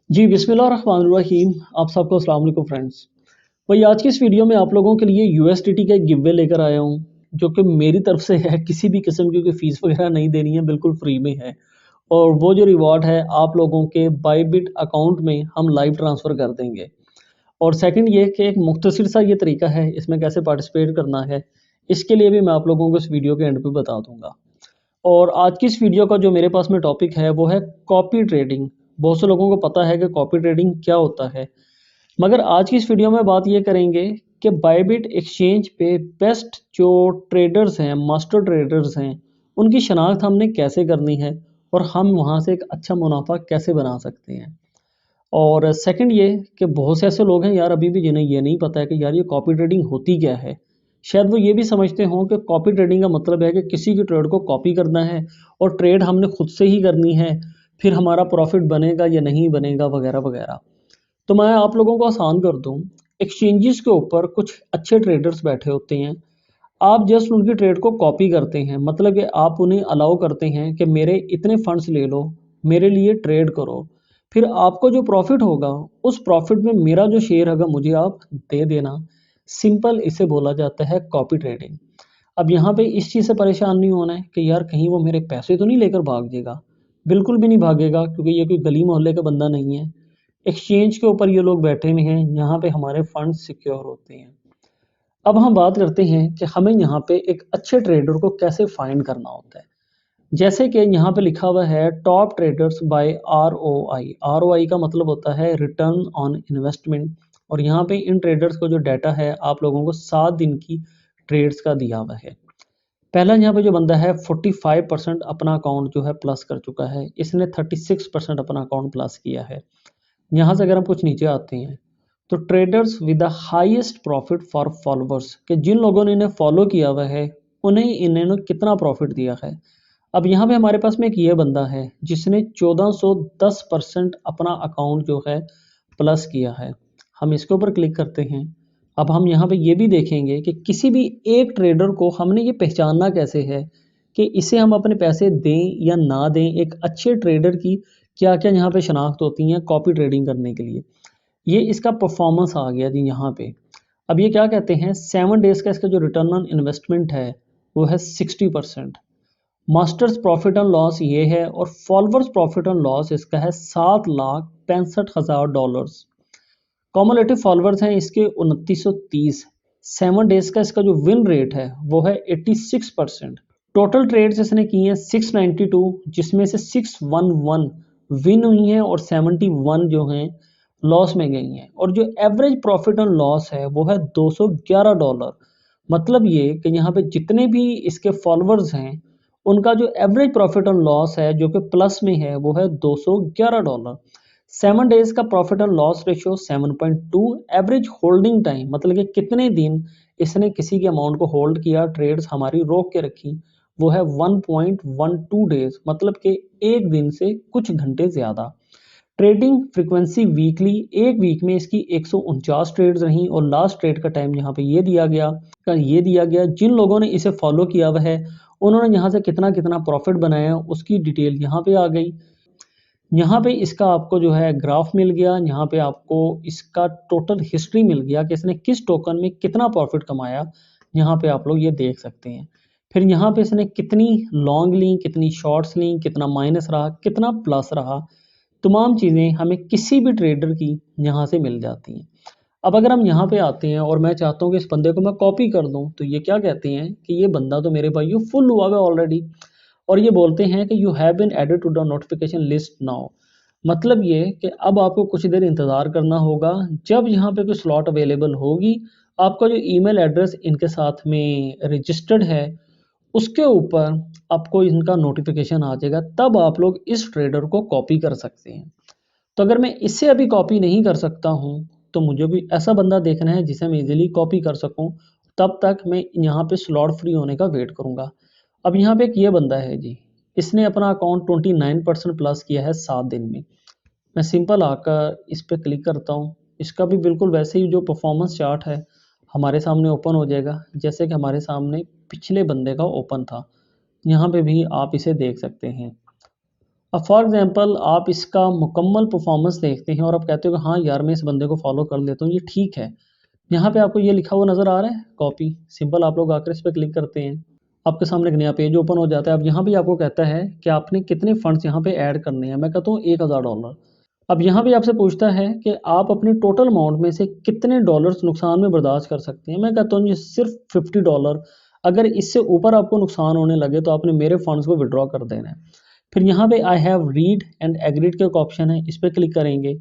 जी, बिस्मिल्लाहिर्रहमानिर्रहीम। आप सबको अस्सलाम वालेकुम फ्रेंड्स। भाई आज की इस वीडियो में आप लोगों के लिए यूएसडीटी का एक गिव अवे लेकर आया हूँ, जो कि मेरी तरफ से है। किसी भी किस्म की कोई फ़ीस वगैरह नहीं देनी है, बिल्कुल फ्री में है। और वो जो रिवॉर्ड है आप लोगों के बायबिट अकाउंट में हम लाइव ट्रांसफ़र कर देंगे। और सेकंड ये कि एक मुख्तसर सा ये तरीका है इसमें कैसे पार्टिसिपेट करना है, इसके लिए भी मैं आप लोगों को इस वीडियो के एंड पे बता दूँगा। और आज की इस वीडियो का जो मेरे पास में टॉपिक है वो है कॉपी ट्रेडिंग। बहुत से लोगों को पता है कि कॉपी ट्रेडिंग क्या होता है, मगर आज की इस वीडियो में बात ये करेंगे कि बायबिट एक्सचेंज पे बेस्ट जो ट्रेडर्स हैं, मास्टर ट्रेडर्स हैं, उनकी शनाख्त हमने कैसे करनी है और हम वहाँ से एक अच्छा मुनाफा कैसे बना सकते हैं। और सेकंड ये कि बहुत से ऐसे लोग हैं यार अभी भी जिन्हें ये नहीं पता है कि यार ये कॉपी ट्रेडिंग होती क्या है। शायद वो ये भी समझते हों कि कॉपी ट्रेडिंग का मतलब है कि किसी की ट्रेड को कॉपी करना है और ट्रेड हमने खुद से ही करनी है, फिर हमारा प्रॉफिट बनेगा या नहीं बनेगा वगैरह वगैरह। तो मैं आप लोगों को आसान कर दूं, एक्सचेंजेस के ऊपर कुछ अच्छे ट्रेडर्स बैठे होते हैं। आप जस्ट उनकी ट्रेड को कॉपी करते हैं, मतलब कि आप उन्हें अलाउ करते हैं कि मेरे इतने फंड्स ले लो, मेरे लिए ट्रेड करो। फिर आपको जो प्रॉफिट होगा उस प्रॉफिट में मेरा जो शेयर होगा मुझे आप दे देना। सिंपल इसे बोला जाता है कॉपी ट्रेडिंग। अब यहाँ पे इस चीज़ से परेशान नहीं होना है कि यार कहीं वो मेरे पैसे तो नहीं लेकर भाग जाएगा। बिल्कुल भी नहीं भागेगा, क्योंकि ये कोई गली मोहल्ले का बंदा नहीं है। एक्सचेंज के ऊपर ये लोग बैठे हुए हैं, यहाँ पे हमारे फंड सिक्योर होते हैं। अब हम बात करते हैं कि हमें यहाँ पे एक अच्छे ट्रेडर को कैसे फाइंड करना होता है। जैसे कि यहाँ पे लिखा हुआ है top traders by ROI. ROI का मतलब होता है रिटर्न ऑन इन्वेस्टमेंट। और यहाँ पे इन ट्रेडर्स को जो डाटा है आप लोगों को 7 दिन की ट्रेड्स का दिया हुआ है। पहला यहाँ पे जो बंदा है 45% अपना अकाउंट जो है प्लस कर चुका है, इसने 36% अपना अकाउंट प्लस किया है। यहाँ से अगर हम कुछ नीचे आते हैं तो traders with the highest profit for followers, कि जिन लोगों ने इन्हें फॉलो किया हुआ है उन्हें इन्होंने कितना प्रॉफिट दिया है। अब यहाँ पे हमारे पास में एक ये बंदा है जिसने 1410% अपना अकाउंट जो है प्लस किया है। हम इसके ऊपर क्लिक करते हैं। अब हम यहाँ पे ये भी देखेंगे कि किसी भी एक ट्रेडर को हमने ये पहचानना कैसे है कि इसे हम अपने पैसे दें या ना दें। एक अच्छे ट्रेडर की क्या क्या यहाँ पे शनाख्त होती हैं कॉपी ट्रेडिंग करने के लिए। ये इसका परफॉर्मेंस आ गया जी यहाँ पे। अब ये क्या कहते हैं, 7 डेज का इसका जो रिटर्न ऑन इन्वेस्टमेंट है वो है 60%। मास्टर्स प्रॉफिट एंड लॉस ये है और फॉलोअर्स प्रॉफिट एंड लॉस इसका है $7,65,000। कॉमुलेटिव फॉलोअर्स हैं इसके 2930। 7 डेज का इसका जो विन रेट है वो है 86%। टोटल ट्रेड्स इसने की हैं 692, जिसमें से 611 विन हुई हैं और 71 जो हैं लॉस में गई हैं। और जो एवरेज प्रॉफिट एंड लॉस है वो है $211। मतलब ये कि यहाँ पे जितने भी इसके फॉलोअर्स हैं उनका जो एवरेज प्रॉफिट एंड लॉस है जो कि प्लस में है वो है $211। 7 डेज का profit and loss ratio 7.2। Average holding time मतलब कि कितने दिन इसने किसी के अमाउंट को होल्ड किया, ट्रेड्स हमारी रोक के रखी, वो है 1.12 डेज, मतलब कि एक दिन से कुछ घंटे ज़्यादा। ट्रेडिंग फ्रीक्वेंसी वीकली, एक वीक में इसकी 149 ट्रेड्स रहीं और लास्ट ट्रेड का टाइम यहाँ पे ये दिया गया जिन लोगों ने इसे फॉलो किया हुआ है उन्होंने यहाँ से कितना कितना प्रॉफिट बनाया उसकी डिटेल यहाँ पे आ गई। यहाँ पे इसका आपको जो है ग्राफ मिल गया, यहाँ पे आपको इसका टोटल हिस्ट्री मिल गया कि इसने किस टोकन में कितना प्रॉफिट कमाया। यहाँ पे आप लोग ये देख सकते हैं। फिर यहाँ पे इसने कितनी लॉन्ग ली, कितनी शॉर्ट्स ली, कितना माइनस रहा, कितना प्लस रहा, तमाम चीज़ें हमें किसी भी ट्रेडर की यहाँ से मिल जाती हैं। अब अगर हम यहाँ पे आते हैं और मैं चाहता हूँ कि इस बंदे को मैं कॉपी कर दूँ, तो ये क्या कहते हैं कि ये बंदा तो मेरे भाइयों फुल हुआ है ऑलरेडी। और ये बोलते हैं कि you have been added to the notification list now. मतलब ये कि अब आपको कुछ देर इंतज़ार करना होगा, जब यहाँ पे कोई स्लॉट अवेलेबल होगी आपका जो ईमेल एड्रेस इनके साथ में रजिस्टर्ड है उसके ऊपर आपको इनका नोटिफिकेशन आ जाएगा, तब आप लोग इस ट्रेडर को कॉपी कर सकते हैं। तो अगर मैं इससे अभी कॉपी नहीं कर सकता हूँ तो मुझे भी ऐसा बंदा देखना है जिसे मैं इजीली कॉपी कर सकूँ। तब तक मैं यहाँ पे स्लॉट फ्री होने का वेट करूँगा। अब यहाँ पे एक ये बंदा है जी, इसने अपना अकाउंट 29% प्लस किया है 7 दिन में। मैं सिंपल आकर इस पर क्लिक करता हूँ, इसका भी बिल्कुल वैसे ही जो परफॉर्मेंस चार्ट है हमारे सामने ओपन हो जाएगा जैसे कि हमारे सामने पिछले बंदे का ओपन था। यहाँ पे भी आप इसे देख सकते हैं। अब फॉर एग्जांपल आप इसका मुकम्मल परफॉर्मेंस देखते हैं और आप कहते हो कि हाँ यार मैं इस बंदे को फॉलो कर लेता हूँ, ये ठीक है। यहाँ पे आपको ये लिखा हुआ नज़र आ रहा है कॉपी, सिंपल आप लोग आकर इस पर क्लिक करते हैं, आपके सामने एक नया पेज ओपन हो जाता है। अब यहाँ भी आपको कहता है कि आपने कितने फंड्स यहाँ पे ऐड करने हैं। मैं कहता हूँ $1000। अब यहाँ भी आपसे पूछता है कि आप अपने टोटल अमाउंट में से कितने डॉलर्स नुकसान में बर्दाश्त कर सकते हैं। मैं कहता हूँ ये सिर्फ $50। अगर इससे ऊपर आपको नुकसान होने लगे तो आपने मेरे फंड्स को विड्रॉ कर देना है। फिर यहाँ पे I have read and agreed का एक ऑप्शन है, इस पर क्लिक करेंगे,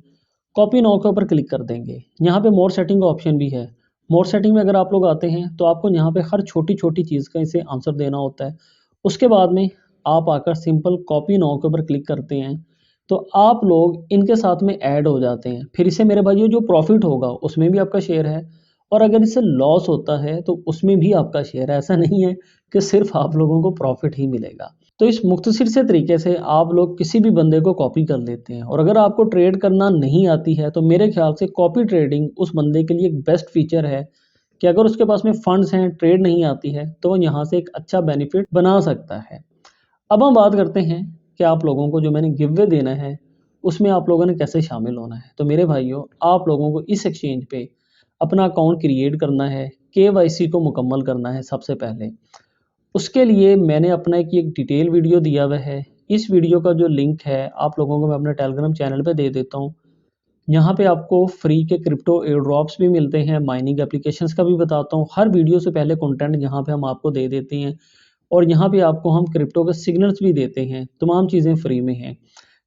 कॉपी नाउ के ऊपर क्लिक कर देंगे। यहाँ पे मोर सेटिंग का ऑप्शन भी है। मोर सेटिंग में अगर आप लोग आते हैं तो आपको यहाँ पे हर छोटी छोटी चीज़ का इसे आंसर देना होता है। उसके बाद में आप आकर सिंपल कॉपी नाउ के ऊपर क्लिक करते हैं तो आप लोग इनके साथ में ऐड हो जाते हैं। फिर इसे मेरे भाइयों जो प्रॉफिट होगा उसमें भी आपका शेयर है, और अगर इससे लॉस होता है तो उसमें भी आपका शेयर है। ऐसा नहीं है कि सिर्फ आप लोगों को प्रॉफिट ही मिलेगा। तो इस मुख्तसर से तरीके से आप लोग किसी भी बंदे को कॉपी कर लेते हैं। और अगर आपको ट्रेड करना नहीं आती है तो मेरे ख्याल से कॉपी ट्रेडिंग उस बंदे के लिए एक बेस्ट फीचर है कि अगर उसके पास में फंड्स हैं, ट्रेड नहीं आती है, तो वो यहाँ से एक अच्छा बेनिफिट बना सकता है। अब हम बात करते हैं कि आप लोगों को जो मैंने गिव वे देना है उसमें आप लोगों ने कैसे शामिल होना है। तो मेरे भाइयों, आप लोगों को इस एक्सचेंज पे अपना अकाउंट क्रिएट करना है, केवाईसी को मुकम्मल करना है सबसे पहले। उसके लिए मैंने अपना एक डिटेल वीडियो दिया हुआ है। इस वीडियो का जो लिंक है आप लोगों को मैं अपने टेलीग्राम चैनल पे दे देता हूँ। यहाँ पे आपको फ्री के क्रिप्टो एयर ड्रॉप्स भी मिलते हैं, माइनिंग एप्लीकेशंस का भी बताता हूँ। हर वीडियो से पहले कंटेंट यहाँ पे हम आपको दे देते हैं, और यहाँ पे आपको हम क्रिप्टो के सिग्नल्स भी देते हैं। तमाम चीज़ें फ्री में हैं।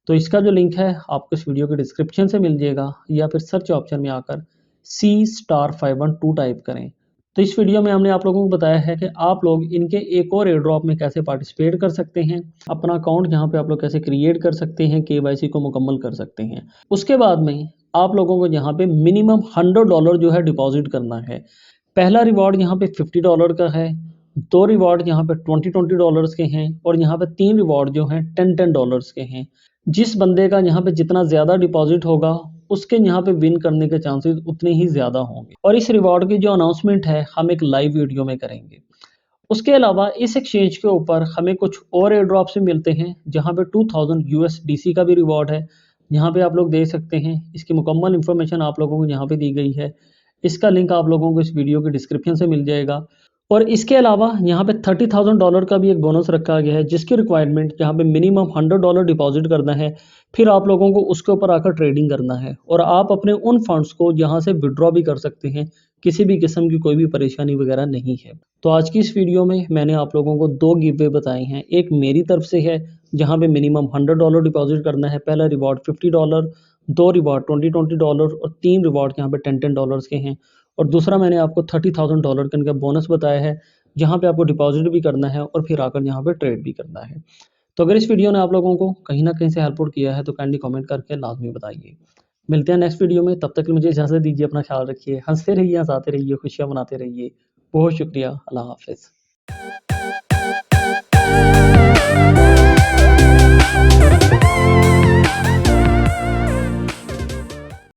तो इसका जो लिंक है आपको इस वीडियो के डिस्क्रिप्शन से मिल जाएगा, या फिर सर्च ऑप्शन में आकर C*512 टाइप करें। तो इस वीडियो में हमने आप लोगों को बताया है कि आप लोग इनके एक और एयर ड्रॉप में कैसे पार्टिसिपेट कर सकते हैं, अपना अकाउंट यहाँ पे आप लोग कैसे क्रिएट कर सकते हैं, केवाईसी को मुकम्मल कर सकते हैं। उसके बाद में आप लोगों को यहाँ पे मिनिमम $100 जो है डिपॉजिट करना है। पहला रिवॉर्ड यहाँ पे $50 का है, दो रिवॉर्ड यहाँ पे $20 के हैं, और यहाँ पे तीन रिवॉर्ड जो हैं $10 के हैं। जिस बंदे का यहाँ पे जितना ज़्यादा डिपॉजिट होगा उसके यहाँ पे विन करने के चांसेस उतने ही ज़्यादा होंगे। और इस रिवॉर्ड की जो अनाउंसमेंट है हम एक लाइव वीडियो में करेंगे। उसके अलावा इस एक्सचेंज के ऊपर हमें कुछ और एयर ड्रॉप्स भी मिलते हैं, जहाँ पे 2000 USDC का भी रिवॉर्ड है। यहाँ पे आप लोग देख सकते हैं, इसकी मुकम्मल इन्फॉर्मेशन आप लोगों को यहाँ पे दी गई है। इसका लिंक आप लोगों को इस वीडियो के डिस्क्रिप्शन से मिल जाएगा। और इसके अलावा यहाँ पे $30,000 का भी एक बोनस रखा गया है, जिसकी रिक्वायरमेंट यहाँ पे मिनिमम $100 डिपॉजिट करना है। फिर आप लोगों को उसके ऊपर आकर ट्रेडिंग करना है, और आप अपने उन फंड्स को यहाँ से विड्रॉ भी कर सकते हैं। किसी भी किस्म की कोई भी परेशानी वगैरह नहीं है। तो आज की इस वीडियो में मैंने आप लोगों को दो गिव वे बताए हैं। एक मेरी तरफ से है जहाँ पे मिनिमम $100 डिपॉजिट करना है, पहला रिवॉर्ड $50, दो रिवॉर्ड $20 और तीन रिवॉर्ड यहाँ पे $10 के हैं। और दूसरा मैंने आपको $30,000 का इनका बोनस बताया है, जहाँ पे आपको डिपॉजिट भी करना है और फिर आकर यहाँ पे ट्रेड भी करना है। तो अगर इस वीडियो ने आप लोगों को कहीं ना कहीं से हेल्पफुल किया है तो काइंडली कमेंट करके लाजमी बताइए। मिलते हैं नेक्स्ट वीडियो में, तब तक के लिए मुझे इजाज़त दीजिए। अपना ख्याल रखिए, हंसते रहिए, हंसाते रहिए, खुशियाँ मनाते रहिए। बहुत शुक्रिया, अल्लाह हाफिज़।